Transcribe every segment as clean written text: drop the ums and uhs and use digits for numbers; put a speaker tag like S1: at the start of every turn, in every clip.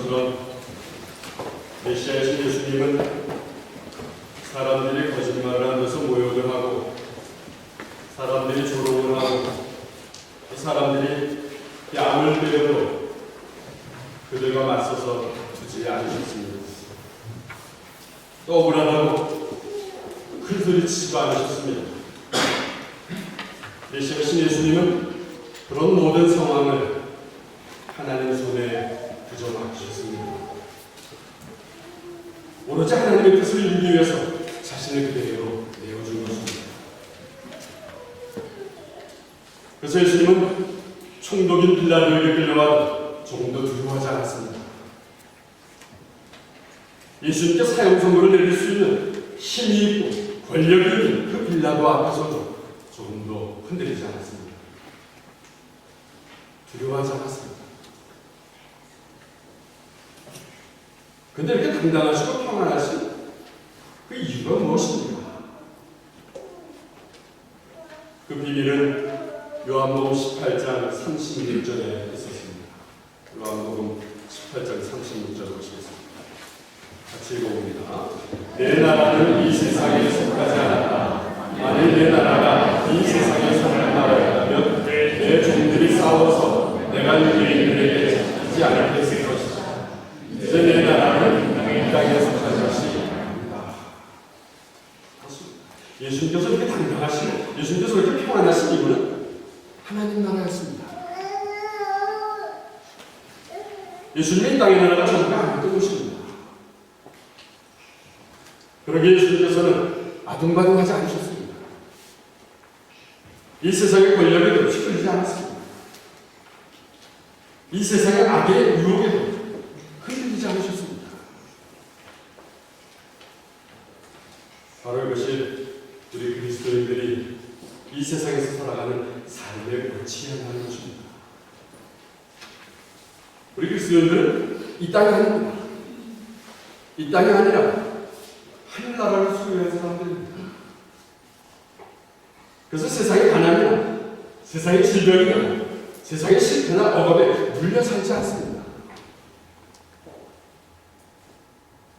S1: 것처럼 메시아이신 예수님은 사람들이 거짓말을 하면서 모욕을 하고 사람들이 조롱을 하고 사람들이 뺨을 때려도 그들과 맞서서 두지 않으셨습니다. 또 억울하다고 큰 소리 치지도 않으셨습니다. 메시아이신 예수님은 그런 모든 상황을 하나님 손에 그저 맡기셨습니다. 오로지 하나님의 뜻을 이루기 위해서 자신을 그대로 내어준 것입니다. 그래서 예수님은 총독인 빌라도에게 끌려와도 조금도 두려워하지 않았습니다. 예수님께 사형 선고를 내릴 수 있는 힘이 있고 권력이 있는 그 빌라도 앞에서도 조금도 흔들리지 않았습니다. 두려워하지 않았습니다. 근데 이렇게 당당하시고 평안하신 그 이유가 무엇입니까? 그 비밀은 요한복음 18장 36절에 있었습니다. 요한복음 18장 36절 보시겠습니다. 같이 읽어봅니다. 내 나라는 이 세상에 속하지 않았다. 만일 내 나라가 이 세상에 속한 나라였다면 내 종들이 싸워서 내가 유대인들에게 잡히지 않게 했을 것이다. 이제 내 나라는 이 땅에 속한 것이 아닙니다. 예수님께서 이렇게 당당하시고 예수님께서 이렇게 평안하신 이유는 하나님 나라였습니다. 예수님의 이 땅의 나라가 전부가 아무것도 것입니다. 그러기에 예수님께서는 아둥바둥하지 않으셨습니다. 이 세상의 권력에도 휘둘리지 않았습니다. 이 세상의 악의 유혹에도 흔들리지 않으셨습니다. 바로 이것이 우리 그리스도인들이 이 세상에서 살아가는 삶의 원칙이라는 것입니다. 우리 그리스도인들은 이 땅이 아닙니다. 이 땅이 아니라 하늘나라를 소유한 사람들입니다. 그래서 세상의 가난이나 세상의 질병이나 세상의 실패나 억압에 물려 살지 않습니다.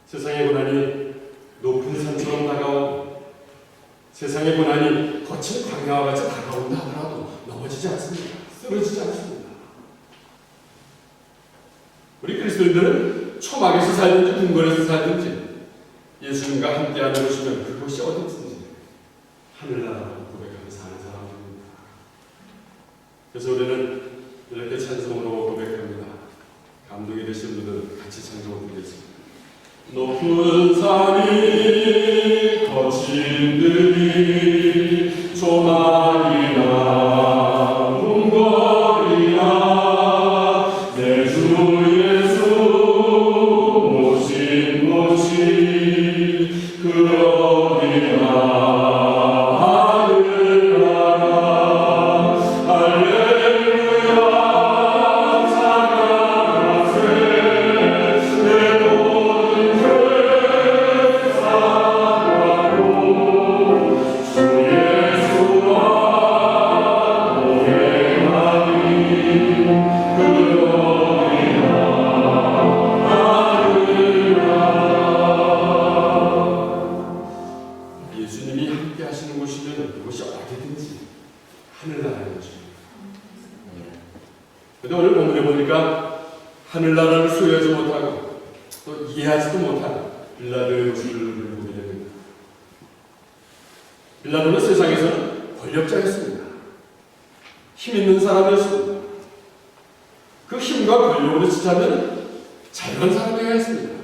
S1: 세상의 고난이 높은 산처럼 다가오고 세상의 고난이 거친 광야와 같이 다가온다 하더라도 넘어지지 않습니다. 쓰러지지 않습니다. 우리 그리스도인들은 초막에서 살든지 궁궐에서 살든지 예수님과 함께하는 것이면 그것이 어디든지 하늘나라라고 고백하며 사는 사람들입니다. 그래서 우리는 이렇게 찬송으로 고백합니다. 감동이 되신 분들은 같이 찬송을 부르겠습니다. 높은 산이 거친 들이 조만이나 궁궐이나 내 주 예수 모신 곳이 그 어디나 하늘나라를 소유하지 못하고 또 이해하지도 못하는 빌라도의 모습을 보게 됩니다. 빌라도는 세상에서는 권력자였습니다. 힘 있는 사람이었습니다. 그 힘과 권력으로 치자면 자유한 사람이어야 했습니다.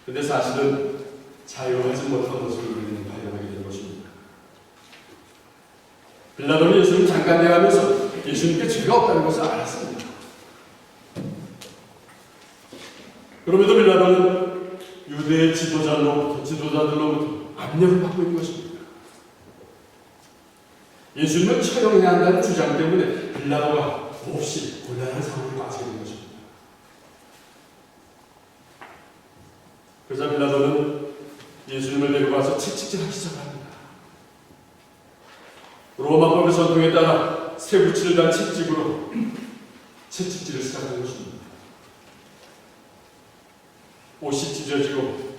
S1: 그런데 사실은 자유하지 못한 모습을 우리는 발견하게 된 것입니다. 빌라도는 예수님 잠깐 대하면서 예수님께 죄가 없다는 것을 알았습니다. 그럼에도 빌라도는 유대의 지도자들로부터 압력을 받고 있는 것입니다. 예수님을 처형해야 한다는 주장 때문에 빌라도가 몹시 곤란한 상황에 빠지게 된 것입니다. 그러자 빌라도는 예수님을 데리고 와서 채찍질하기 시작합니다. 로마법의 전통에 따라 쇠붙이를 단 채찍으로 채찍질을 시작한 것입니다. 옷이 찢어지고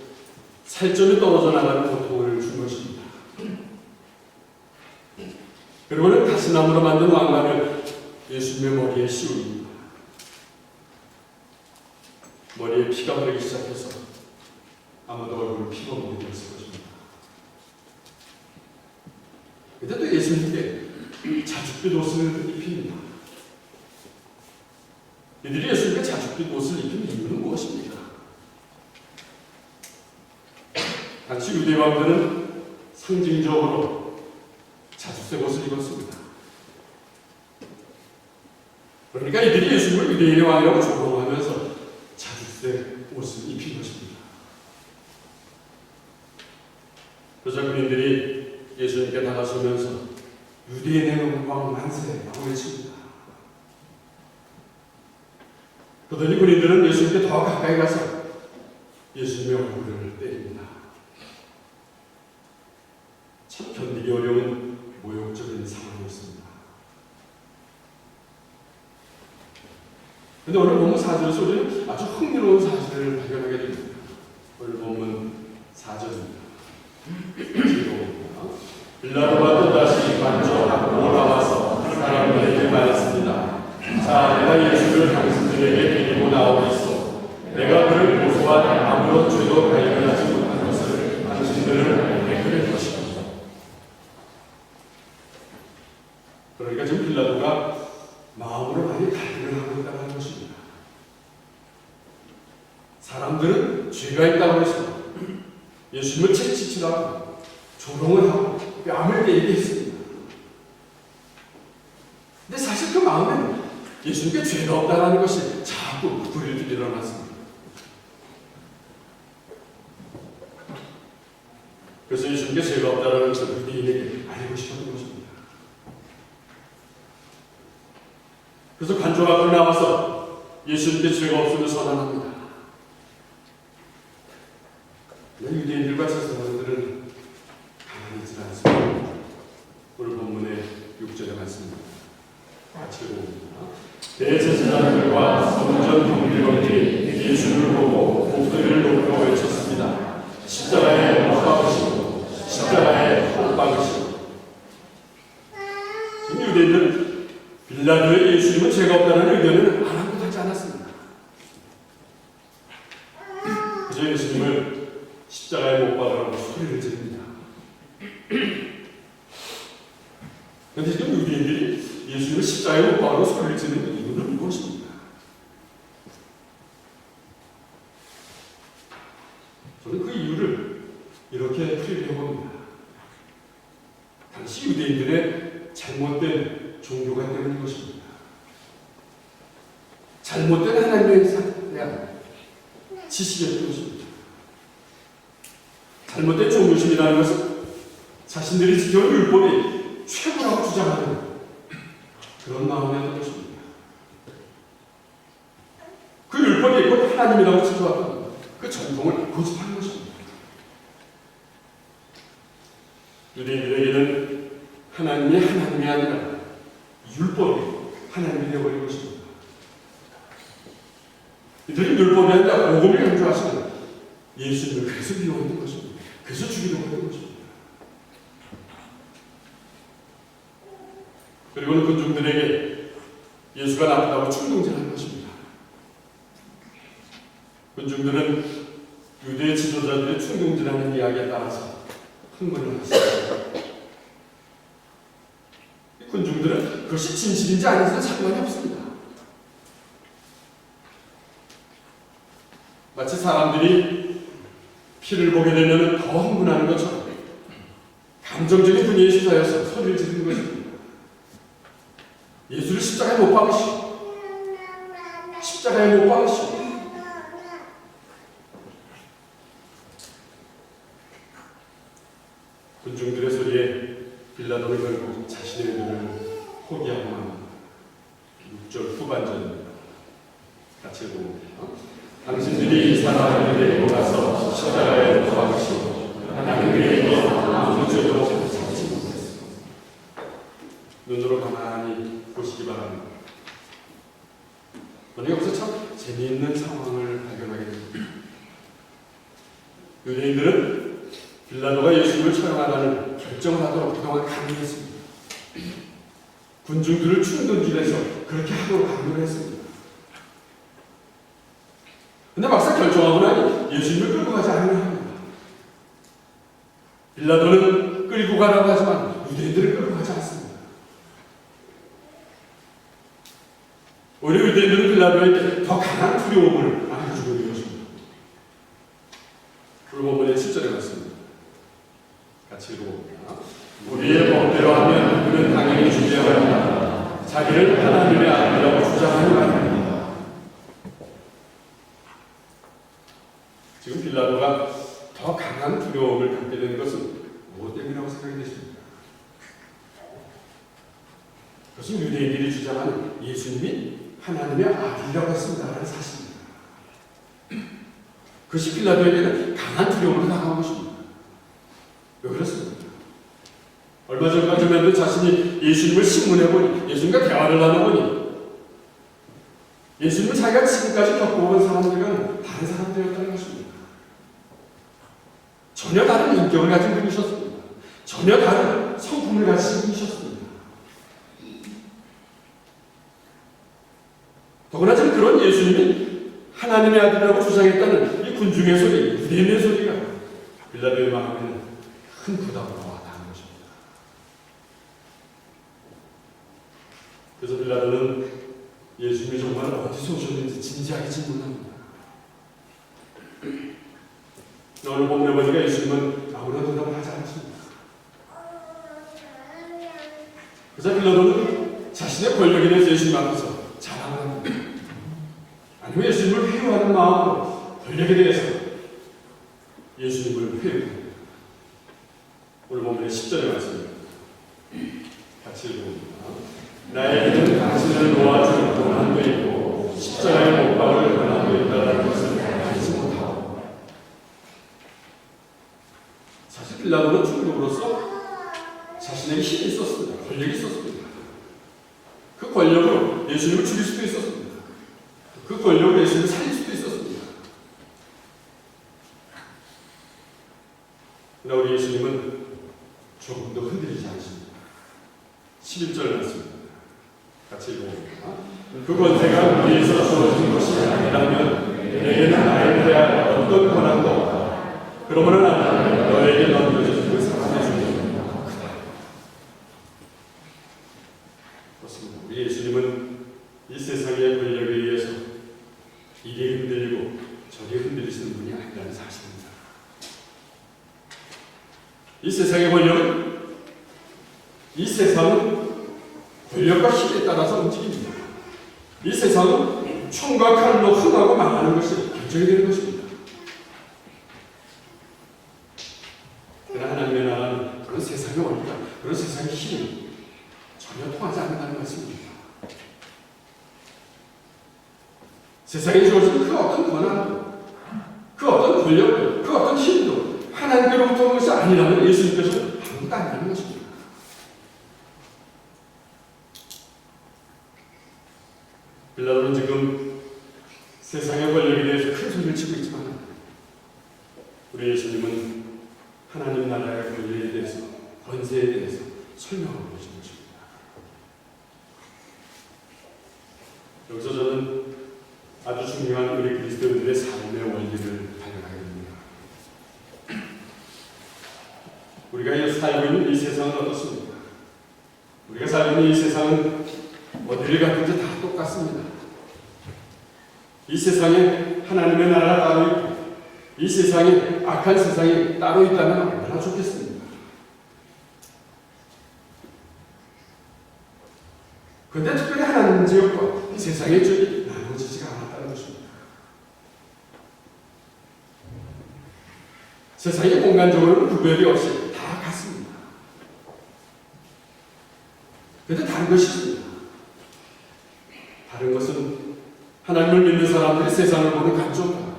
S1: 살점이 떨어져 나가는 고통을 준 것입니다. 그리고는 가시나무로 만든 왕관을 예수님의 머리에 씌웁니다. 머리에 피가 흐르기 시작해서 아무도 얼굴을 피고 보게 되었을 것입니다. 근데 또 예수님께 자줏빛 옷을 입힙니다. 이들이 예수님께 자줏빛 옷을 입힌 이유는 무엇입니까? 당시 유대 왕들은 상징적으로 자줏색 옷을 입었습니다. 그러니까 이들이 예수님을 유대인의 왕이라고 조롱하면서 자줏색 옷을 입힌 것입니다. 그러자 군인들이 예수님께 다가서면서 유대인의 왕 만세라고 외칩니다. 그러더니 군인들은 예수님께 더 가까이 가서 예수님의 얼굴을 때립니다. 참 견디기 어려운 모욕적인 상황이었습니다. 그런데 오늘 본문 4절에서 우리는 아주 흥미로운 사실을 발견하게 됩니다. 오늘 본문 4절입니다. 빌라도가 또다시 관저하고 올라와서 사람들에게 말했습니다. 자, 내가 예수를 당신들에게 데리고 나오겠소. 내가 그를 고소한 아무런 죄도 발견하지 못한 것을 당신들은 알게 될 것입니다. 그러니까 지금 빌라도가 마음으로 많이 갈등을 하고 있다는 것입니다. 사람들은 죄가 있다고 해서 예수님을 채찍질하고 조롱을 하고 뺨을 때리게 했습니다. 근데 사실 그 마음에는 예수님께 죄가 없다는 것이 자꾸 부풀릴 때 일어났습니다. 그래서 예수님께 죄가 없다는 것을 유대인에게 알고 싶었던 것입니다. 그래서 관저 앞으로 나와서 예수님께 죄가 없음을 선언합니다. 유대인들과 제사장들은 가만히 있지 않습니다. 오늘 본문의 6절의 말씀입니다. 같이 읽어봅니다. 대제사장들과 성전 경비병들이 예수를 보고 목소리를 높여 외쳤습니다. 십자가에 못 박으시고 십자가에 못 박으시고. 유대인들은 빌라도의 예수님은 죄가 없다는 의견을 아랑곳하지 않았습니다. 그저 예수님을 십자가에 못 박으라고 소리를 지릅니다. 그런데 지금 유대인들이 예수님을 십자가에 못 박으라고 소리를 지르는 이유는 무엇입니까? 저는 그 이유를 이렇게 풀이해 봅니다. 당시 유대인들의 잘못된 종교가 때문인 것입니다. 잘못된 하나님에 대한 지식이었던 것입니다. 잘못된 종교심이라는 것은 자신들이 지켜온 율법이 최고라고 주장하는 그런 마음이었던 것입니다. 그 율법이 곧 하나님이라고 지켜왔던 그 전통을 고집하는 것입니다. 유대인들에게는 하나님이 아니라 율법이 하나님이 되어버린 것입니다. 이들은 율법이 아니라 복음을 강조하시는 예수님을 그래서 미워했던 것입니다. 그래서 죽이려고 했던 것입니다. 그리고는 군중들에게 예수가 나쁘다고 충동질한 것입니다. 군중들은 유대 지도자들의 충동질하는 이야기에 따라서 흥분을 했습니다. 군중들은 그것이 진실인지 아닌지는 상관이 없습니다. 마치 사람들이 피를 보게 되면 더 흥분하는 것처럼 감정적인 분위기에 휩싸여서 소리를 지르는 것입니다. 예수를 십자가에 못 박으시오. 십자가에 못 박으시오. 군중들의 소리에 빌라도는 결국 자신의 눈을 포기하고 맙니다. 6절 후반전입니다. 같이 읽어봅니다. 당신들이 이 사람을 데리고 가서 십자가에 못 박으시고 나는 그에게 아무 죄도 찾지 못했습니다. 눈으로 가만히 보시기 바랍니다. 오늘 여기서 참 재미있는 상황을 발견하게 됩니다. 유대인들은 빌라도가 예수님을 처형하라는 결정을 하도록 그동안 강요했습니다. 군중들을 충동질해서 그렇게 하도록 강요를 했습니다. 근데 막상 결정하고 나니 예수님을 끌고 가지 않으려 합니다. 빌라도는 끌고 가라고 하지만 유대인들을 끌고 가지 않습니다. 오히려 유대인들은 빌라도에게 더 강한 두려움을 안겨주고 있는 것입니다. 그 본문의 7절에 말씀입니다. 같이 읽어봅니다. 우리의 법대로 하면 그는 당연히 주제하여 합니다. 자기를 하나님의 아들이라고 주장하는 말입니다. 지금 빌라도가 더 강한 두려움을 갖게 되는 것은 무엇 때문이라고 생각이 되십니까? 그것은 유대인들이 주장하는 예수님이 하나님의 아들이라고 했습니다라는 사실입니다. 그것이 빌라도에게는 강한 두려움을 당한 것입니다. 왜 그렇습니까? 얼마 전까지만 자신이 예수님을 신문해보니 예수님과 대화를 나눠보니 예수님은 자기가 지금까지 겪어온 사람들과는 다른 사람들이었다는 것입니다. 전혀 다른 인격을 가진 분이셨습니다. 전혀 다른 성품을 가진 분이셨습니다. 더구나 지금 그런 예수님이 하나님의 아들이라고 주장했다는 이 군중의 소리, 유대인의 소리가 빌라도의 마음에는 큰 부담으로 와닿는 것입니다. 그래서 빌라도는 예수님이 정말 어디서 오셨는지 진지하게 질문합니다. 오늘 본문에 보니까 예수님은 아무런 대답을 하지 않습니다. 그래서 빌라도는 자신의 권력에 대해서 예수님 앞에서 자랑을 합니다. 아니면 예수님을 회유하는 마음으로 권력에 대해서 예수님을 회유합니다. 오늘 본문의 10절의 말씀입니다. 같이 읽어봅니다. 나에게는 당신을 놓아줄 고난도 있고 십자가에 못 박을 고난도 있다는 것을 알지 못하고. 사실 빌라도는 총독으로서 자신에게 힘이 있었습니다. 권력이 있었습니다. 그 권력으로 예수님을 죽일 수도 있었습니다. 그 권력으로 예수님을 살릴 수도 있었습니다. 그러나 우리 예수님은 조금도 흔들리지 않습니다. 11절 말씀입니다. 같이 읽어봅니다. 그 권세가 위에서 주어진 것이 아니라면 내게는 나에 대한 어떤 권한도 없다. 그러므로 나는 너에게 넘겨진 그 사랑의 중에 크다. 그렇습니다. 우리 예수님은 이 세상의 권력에 의해서 이게 흔들리고 저게 흔들리시는 분이 아니라는 사실입니다. 이 세상의 권력은 이 세상은 권력과 힘에 따라서 움직입니다. 이 세상은 총과 칼로 흥하고 망하는 것이 결정이 되는 것입니다. 그러나 하나님의 나라는 그런 세상의 원리가, 그런 세상의 힘이 전혀 통하지 않는다는 것입니다. 세상에 주어진 그 어떤 권한도, 그 어떤 권력도, 그 어떤 힘도 하나님께로부터 온 것이 아니라면 예수님께서 아무것도 아니라는 것입니다. 빌라도는 지금 세상의 권력에 대해서 큰 소리를 치고 있지만 우리 예수님은 하나님 나라의 권리에 대해서, 권세에 대해서 설명하고 계신 것입니다. 여기서 저는 아주 중요한 우리 그리스도인들의 삶의 원리를 발견하게 됩니다. 우리가 살고 있는 이 세상은 어떻습니까? 우리가 살고 있는 이 세상은 어디를 갔든지 다 똑같습니다. 이 세상에 하나님의 나라가 따로 있고 이 세상에 악한 세상이 따로 있다면 얼마나 좋겠습니까? 그런데 특별히 하나님 지역과 이 세상의 지역이 나눠지지가 않았다는 것입니다. 세상의 공간적으로는 구별이 없이 다 같습니다. 그런데 다른 것이 있습니다. 다른 것은 하나님을 믿는 사람들이 세상을 보는 관점과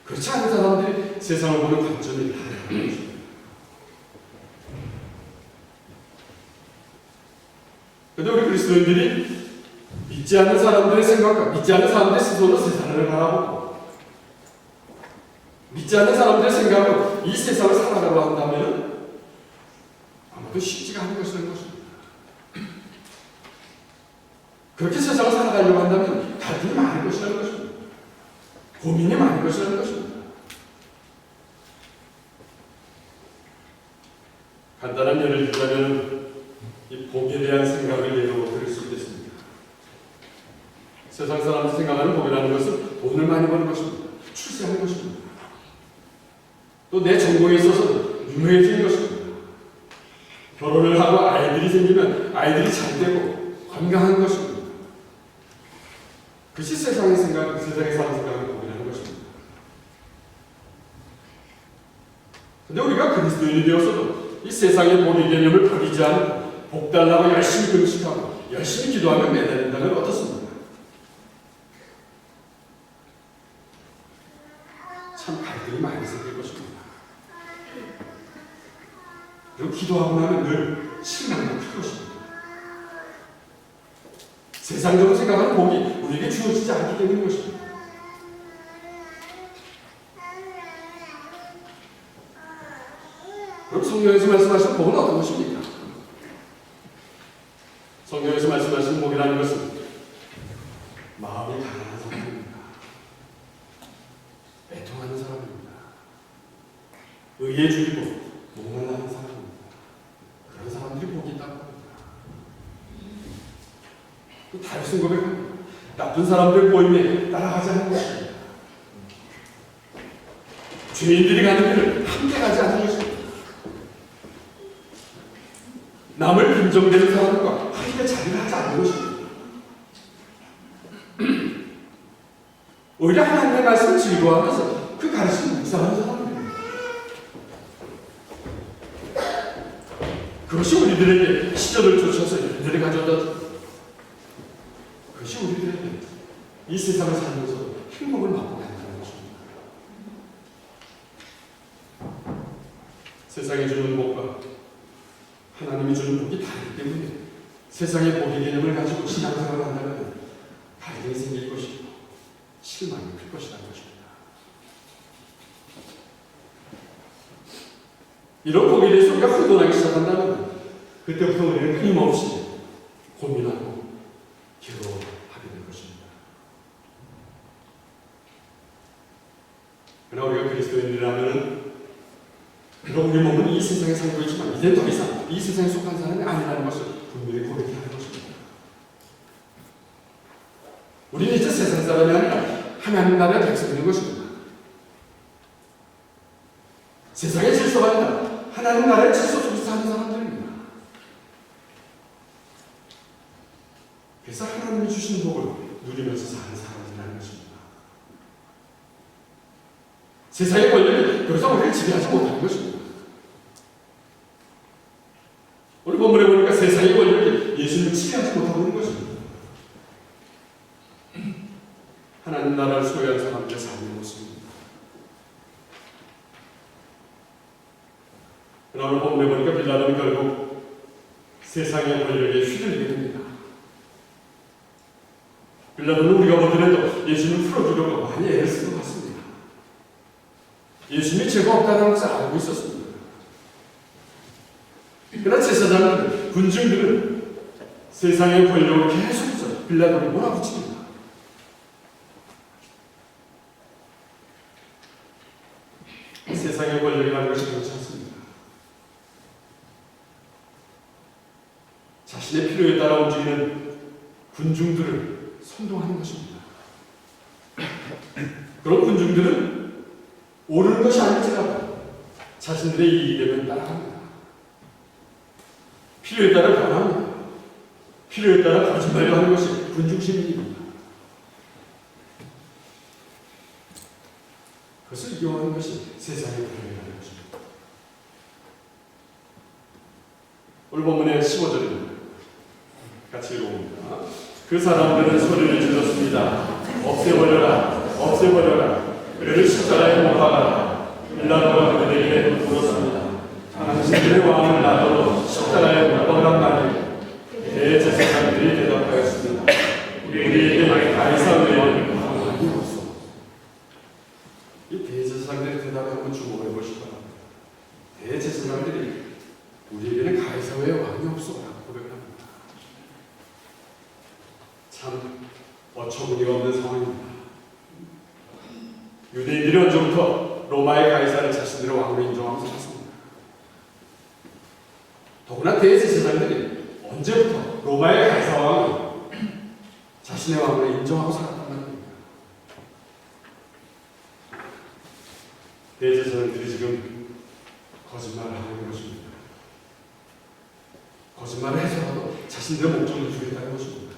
S1: 그렇지 않은 사람들이 세상을 보는 관점이 다르다는 것입니다. 그런데 우리 그리스도인들이 믿지 않는 사람들의 생각과 믿지 않는 사람들의 시선으로 세상을 바라보고 믿지 않는 사람들의 생각으로 이 세상을 살아가려고 한다면 아마도 쉽지가 않은 것이라는 것입니다. 그렇게 세상을 살아가려고 한다면 갈등이 많은 것이라는 것입니다. 고민이 많은 것이라는 것입니다. 간단한 예를 들자면 이 복에 대한 생각을 예로 들을 수 있겠습니다. 세상 사람들이 생각하는 복이라는 것은 돈을 많이 버는 것입니다. 출세하는 것입니다. 또 내 전공에 있어서 유명해지는 것입니다. 결혼을 하고 아이들이 생기면 아이들이 잘 되고 건강한 것입니다. 그것이 세상의 생각, 세상에 사는 생각을 복이라는 것입니다. 근데 우리가 그리스도인이 되어서도 이 세상의 복의 개념을 버리지 않고 복 달라고 열심히 금식하고 열심히 기도하며 매달린다면 어떻습니까? 참 갈등이 많이 생길 것입니다. 그리고 기도하고 나면 늘 실망도 클 것입니다. 세상적으로 생각하는 복이 우리에게 주어지지 않기 때문인 것입니다. 그럼 성경에서 말씀하신 복은 어떤 것입니까? 성경에서 말씀하신 복이라는 것은 마음이 가난한 사람입니다. 애통하는 사람입니다. 의에 줄이고 목말라하는 사람입니다. 그런 사람들이 복이 있다고 합니다. 또 다윗은 고백합니다. 나쁜 사람들 보임에 따라가지 않는 것입니다. 죄인들이 가는 길을 함께 가지 않는 것입니다. 남을 빈정대는 사람과 함께 자리를 하지 않는 것입니다. 오히려 하나님의 말씀을 즐거워하면서 그 가르침을 묵상하는 사람입니다. 그것이 우리들에게 시절을 쫓아서 일들을 가져다 그것이 우리들에게 이 세상을 살면서 행복을 맛보게 한다는 것입니다. 세상이 주는 복과 하나님이 주는 복이 다르기 때문에 세상의 복의 개념을 가지고 신앙생활을 한다면 갈등이 생길 것이고 실망이 클 것이라는 것입니다. 이런 복에 대해서 우리가 혼돈하기 시작한다면 그때부터 우리는 끊임없이 고민하고 괴로워하게 될 것입니다. 그러나 우리가 그리스도인이라면 그럼 우리 몸은 이 세상에 살고 있지만 이제 더 이상 이 세상에 속한 사람이 아니라는 것을 분명히 고백해야 하는 것입니다. 우리는 이제 세상 사람이 아니라 하나님 나라의 백성인 것입니다. 세상의 질서가 아니라 하나님 나라의 질서 속에서 사는 사람들입니다. 그래서 하나님이 주신 복을 누리면서 사는 사람들이라는 것입니다. 세상의 권력이 더 이상 우리를 지배하지 못하는 것입니다. 오늘 본문에 보니까 세상의 권력이 예수님을 지배하지 못하고 있는 것입니다. 하나님 나라를 소유한 사람들의 삶의 모습입니다. 그러나 오늘 본문에 보니까 빌라도는 결국 세상의 권력에 휘둘리게 됩니다. 빌라도는 우리가 보더라도 예수님을 풀어주려고 많이 애를 쓴 것 같습니다. 예수님이 죄가 없다는 것을 알고 있었습니다. 그러나 제사장들, 군중들은 세상의 권력을 계속해서 빌라도를 몰아붙입니다. 세상의 권력이라는 것이 그렇지 않습니다. 자신의 필요에 따라 움직이는 군중들을 선동하는 것입니다. 그런 군중들은 옳은 것이 아닐지라도 자신들의 이익이 되면 따라갑니다. 필요에 따라 변합니다. 필요에 따라 거짓말을 하는 것이 군중심리입니다. 그것을 이용하는 것이 세상의 권력이라는 것입니다. 오늘 본문의 15절입니다. 같이 읽어봅니다. 그 사람들은 소리를 질렀습니다. 없애버려라, 없애버려라. 그를 십자가에 못 박아라. 빌라도가 그들에게 물었습니다. 당신들의 왕을 놔둬도 십자가에 못 박으란 말이에요. 대제사장들이 대답하였습니다. 우리에게 가이사 의원을 강하게 없소. 이 대제사장들이 대답해 없소라고 고백을 합니다. 참 어처구니가 없는 상황입니다. 유대인들이 언제부터 로마의 가이사를 자신들의 왕으로 인정하면서 샀습니다. 더구나 대제사장들이 언제부터 로마의 가이사 왕을 자신의 왕으로 인정하고 살았단 말입니다. 대제사장들이 지금 거짓말을 하고 있는 것입니다. 거짓말을 해서라도 자신들의 목적을 이루겠다는 것입니다.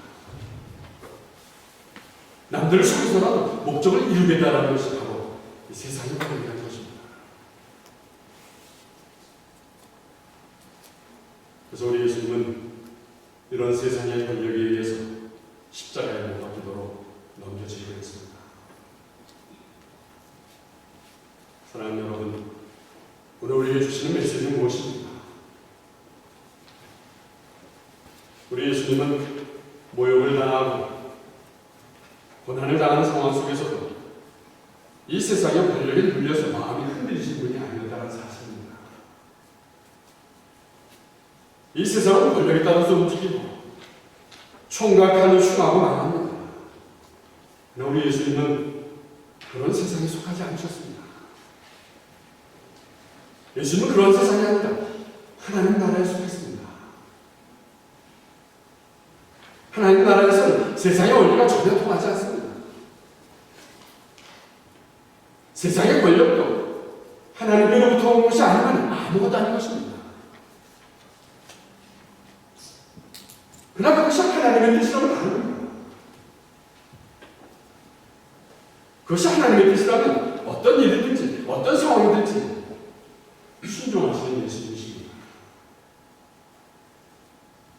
S1: 남들을 속여서라도 목적을 이루겠다는 것이 바로 이 세상의 권력이라는 것입니다. 그래서 우리 예수님은 이런 세상의 권력에 의해서 십자가에 못 박히도록 넘겨지기로 했습니다. 사랑하는 여러분, 오늘 우리에게 주시는 메시지는 무엇입니까? 우리 예수님은 모욕을 당하고 고난을 당하는 상황 속에서도 이 세상의 권력에 눌려서 마음이 흔들리신 분이 아니었다는 사실입니다. 이 세상은 권력에 따라서 움직이고 총과 칼을 흉하고 망합니다. 그러나 우리 예수님은 그런 세상에 속하지 않으셨습니다. 예수님은 그런 세상이 아니라 하나님 나라에 속했습니다. 하나님 나라에서는 세상의 원리가 전혀 통하지 않습니다. 세상의 권력도 하나님으로부터 온 것이 아니면 아무것도 아닌 것입니다. 그러나 그것이 하나님의 뜻이라면 다릅니다. 그것이 하나님의 뜻이라면 어떤 일이든지 어떤 상황이든지 순종하시는 예수님이십니다.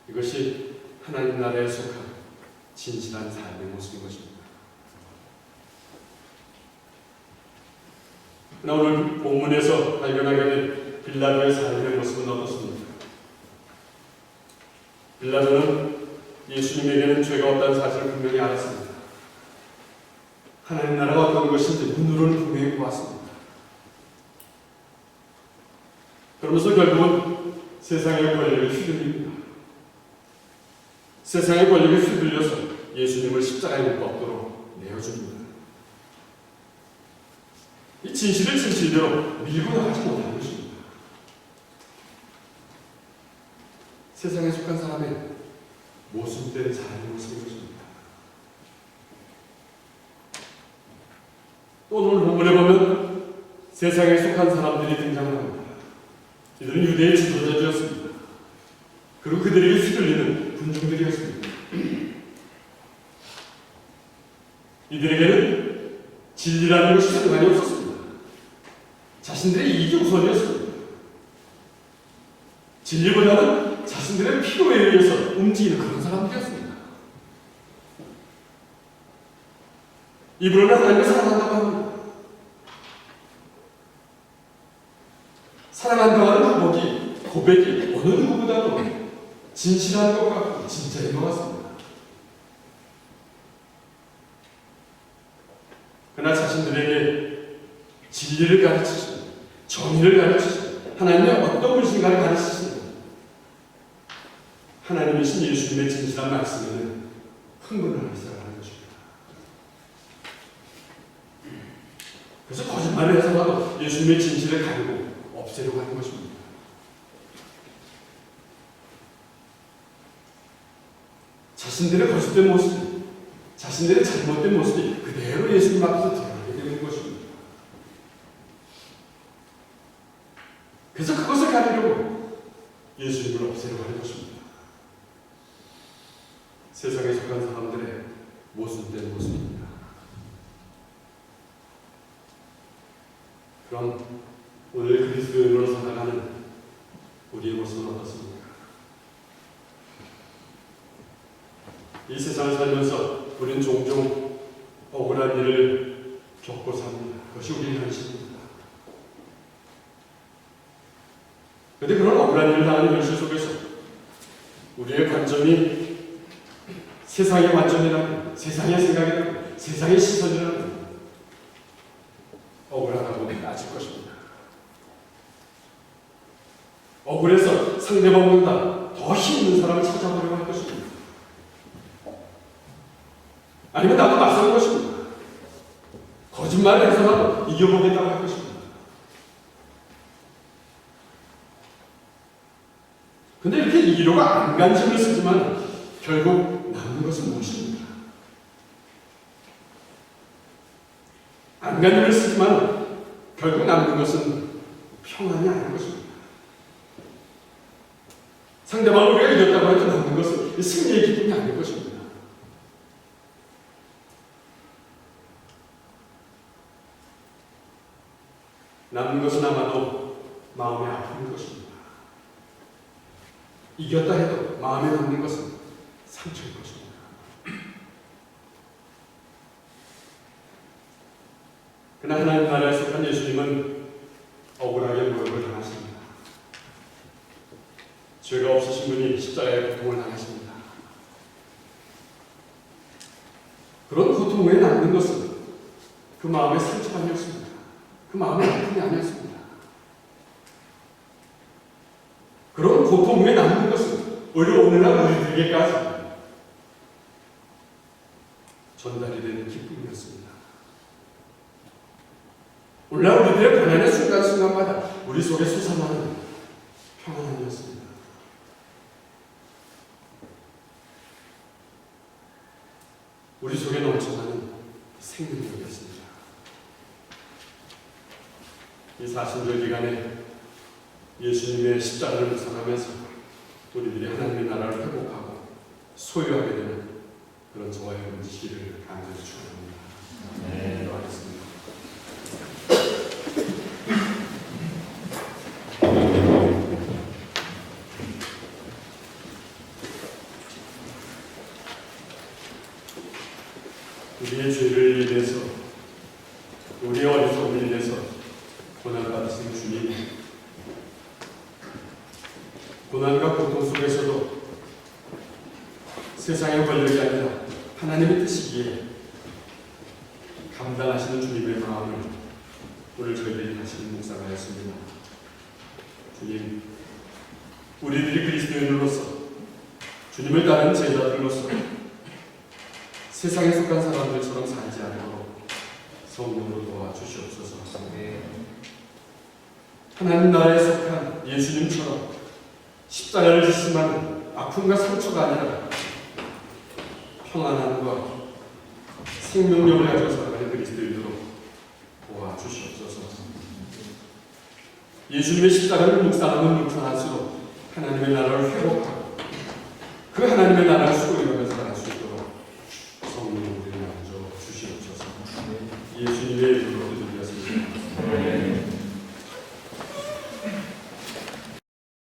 S1: 이것이 하나님 나라에 속한 진실한 삶의 모습인 것입니다. 그러나 오늘 본문에서 발견하게 된 빌라도의 삶의 모습은 어떻습니까? 빌라도는 예수님에게는 죄가 없다는 사실을 분명히 알았습니다. 하나님 나라가 어떤 것인지 눈으로는 분명히 보았습니다. 그러면서 결국은 세상의 권력을 휘둘립니다. 세상의 권력에 휘둘려서 예수님을 십자가에 못 박도록 내어줍니다. 이 진실을 진실대로 밀고 나가지 못하는 것입니다. 세상에 속한 사람의 모순된 삶의 모습인 것입니다. 또 오늘 본문에 보면 세상에 속한 사람들이 등장합니다. 이들은 유대의 지도자들이었습니다. 그리고 그들에게 휘둘리는 군중들이었습니다. 이들에게는 진리라는 것이 상관이 없었습니다. 자신들의 이익이 우선이었습니다. 진리보다는 자신들의 필요에 의해서 움직이는 그런 사람들이었습니다. 이분은 하나님을 사랑한다고 합니다. 사랑한다고 하는 고백이 어느 누구보다도 진실한 것 같고 진짜인 것 같습니다. 그러나 자신들에게 진리를 가르치시고 정의를 가르치시고 하나님의 어떤 분신가를 가르치시고 하나님이신 예수님의 진실한 말씀에는 흥분을 하기 시작하는 것입니다. 그래서 거짓말을 해서라도 예수님의 진실을 가리고 없애려고 하는 것입니다. 자신들의 거짓된 모습이, 자신들의 잘못된 모습이 그대로 예수님 앞에서 드러나게 되는 것입니다. 그래서 그것을 가리려고 예수님을 없애려고 하는 것입니다. 세상에 속한 사람들의 모순된 모습입니다. 그럼 오늘 그리스도인으로 살아가는 우리의 모습은 어떻습니까? 이 세상을 살면서 우리는 종종 억울한 일을 겪고 삽니다. 그것이 우리의 현실입니다. 그런데 그런 억울한 일을 당하는 현실 속에서 우리의 관점이 세상의 관점이라면, 세상의 생각이라면, 세상의 시선이라면 억울하다고 따질 것입니다. 억울해서 상대방보다 더 힘이 있는 사람을 찾아보려고 할 것입니다. 아니면 나도 맞설 것입니다. 거짓말을 해서라도 이겨보겠다고 할 것입니다. 근데 이렇게 이기려고 안간힘을 쓰지만 결국 남는 것은 무엇입니까? 안간힘을 쓰지만 결국 남는 것은 평안이 아닌 것입니다. 상대방을 우리가 이겼다고 해도 남는 것은 승리의 기쁨이 아닐 것입니다. 남는 것은 아마도 마음의 아픔일 것입니다. 이겼다 해도 마음에 남는 것은 상처일 것입니다. 그러나 하나님 나라에 속한 예수님은 억울하게 모욕을 당하십니다. 죄가 없으신 분이 십자가의 고통을 당하십니다. 그런 고통 외에 남는 것은 그 마음의 상처가 아니었습니다. 그 마음의 아픔이 아니었습니다. 그런 고통 외에 남는 것은 오히려 오늘날 우리들에게까지 전달이 되는 기쁨이었습니다. 오늘날 우리들의 고난의 순간순간마다 우리 속에 솟아나는 평안이었습니다. 우리 속에 넘쳐나는 생명력이었습니다. 이 사순절 기간에 예수님의 십자가를 묵상하면서 우리들이 하나님의 나라를 회복하고 소유하게 되는 그런 저와 여러분 되시기를 간절히 축원합니다. 네, 기도하겠습니다. 우리의 죄를 인해서, 우리의 어리석음을 인해서 고난받으신 주님, 고난과 고통 속에서도 세상의 권력이 아니라 하나님의 뜻이기에 감당하시는 주님의 마음을 오늘 저희들이 다시 묵상하였습니다. 주님, 우리들이 그리스도인으로서, 주님을 따르는 제자들로서 세상에 속한 사람들처럼 살지 않도록 성령으로 도와주시옵소서. 하나님 나라에 속한 예수님처럼 십자가를 지심하는 아픔과 상처가 아니라 평안함과 생명력을 가지고 살아가는 그리스도인으로 도와주시옵소서. 예수님의 십자가를 묵상하면 묵상할수록 하나님의 나라를 회복하고 그 하나님의 나라를 수고해가면서 살아갈 수 있도록 성령을 우리를 만져 주시옵소서. 예수님의